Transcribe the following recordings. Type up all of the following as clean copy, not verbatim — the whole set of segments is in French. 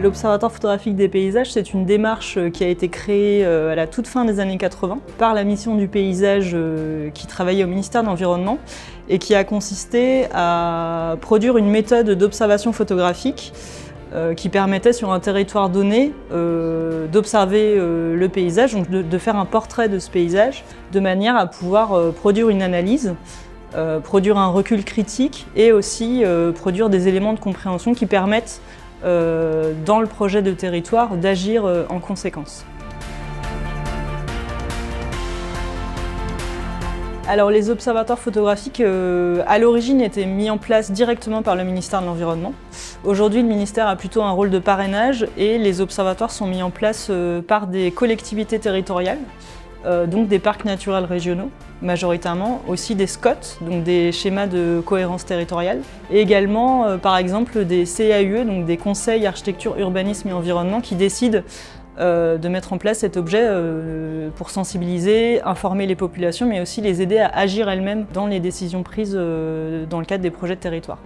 L'Observatoire photographique des paysages, c'est une démarche qui a été créée à la toute fin des années 80 par la mission du paysage qui travaillait au ministère de l'Environnement et qui a consisté à produire une méthode d'observation photographique qui permettait sur un territoire donné d'observer le paysage, donc de faire un portrait de ce paysage de manière à pouvoir produire une analyse, produire un recul critique et aussi produire des éléments de compréhension qui permettent dans le projet de territoire d'agir en conséquence. Alors les observatoires photographiques à l'origine étaient mis en place directement par le ministère de l'Environnement. Aujourd'hui le ministère a plutôt un rôle de parrainage et les observatoires sont mis en place par des collectivités territoriales, donc des parcs naturels régionaux majoritairement, aussi des SCOT, donc des schémas de cohérence territoriale, et également par exemple des CAUE, donc des conseils architecture, urbanisme et environnement qui décident de mettre en place cet objet pour sensibiliser, informer les populations, mais aussi les aider à agir elles-mêmes dans les décisions prises dans le cadre des projets de territoire.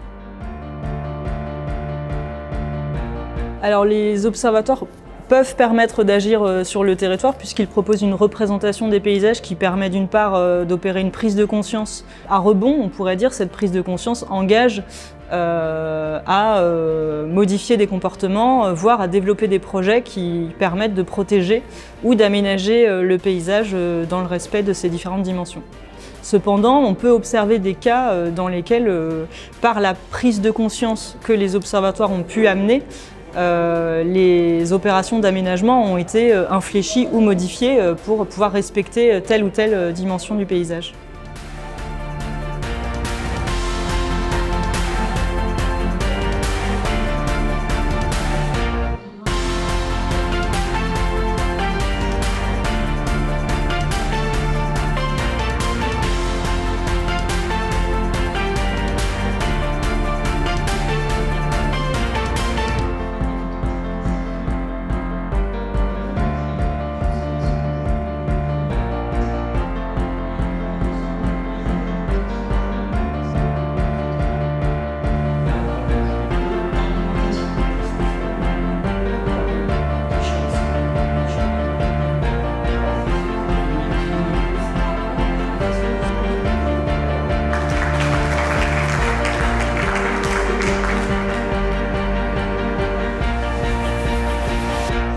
Alors les observatoires peuvent permettre d'agir sur le territoire puisqu'ils proposent une représentation des paysages qui permet d'une part d'opérer une prise de conscience à rebond, on pourrait dire. Cette prise de conscience engage à modifier des comportements, voire à développer des projets qui permettent de protéger ou d'aménager le paysage dans le respect de ces différentes dimensions. Cependant, on peut observer des cas dans lesquels, par la prise de conscience que les observatoires ont pu amener, les opérations d'aménagement ont été infléchies ou modifiées pour pouvoir respecter telle ou telle dimension du paysage.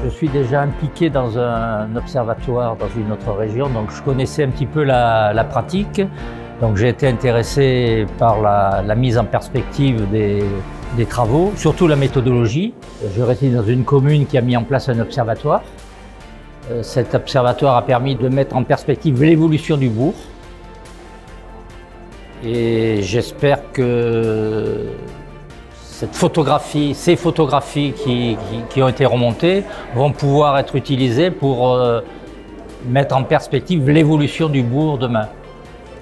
Je suis déjà impliqué dans un observatoire dans une autre région, donc je connaissais un petit peu la pratique. Donc j'ai été intéressé par la mise en perspective des travaux, surtout la méthodologie. Je réside dans une commune qui a mis en place un observatoire. Cet observatoire a permis de mettre en perspective l'évolution du bourg. Et j'espère que ces photographies qui ont été remontées vont pouvoir être utilisées pour mettre en perspective l'évolution du bourg demain.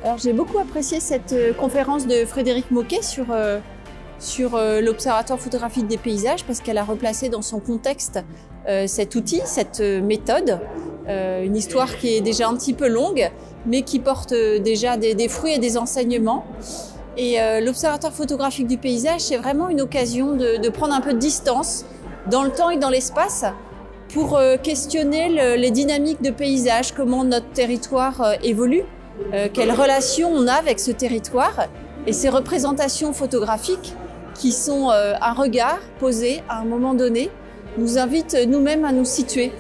Alors j'ai beaucoup apprécié cette conférence de Frédéric Moquet sur l'Observatoire photographique des paysages parce qu'elle a replacé dans son contexte cet outil, cette méthode, une histoire qui est déjà un petit peu longue mais qui porte déjà des fruits et des enseignements. Et l'Observatoire photographique du paysage, c'est vraiment une occasion de prendre un peu de distance dans le temps et dans l'espace pour questionner les dynamiques de paysage, comment notre territoire évolue, quelle relation on a avec ce territoire et ces représentations photographiques qui sont un regard posé à un moment donné, nous invitent nous-mêmes à nous situer.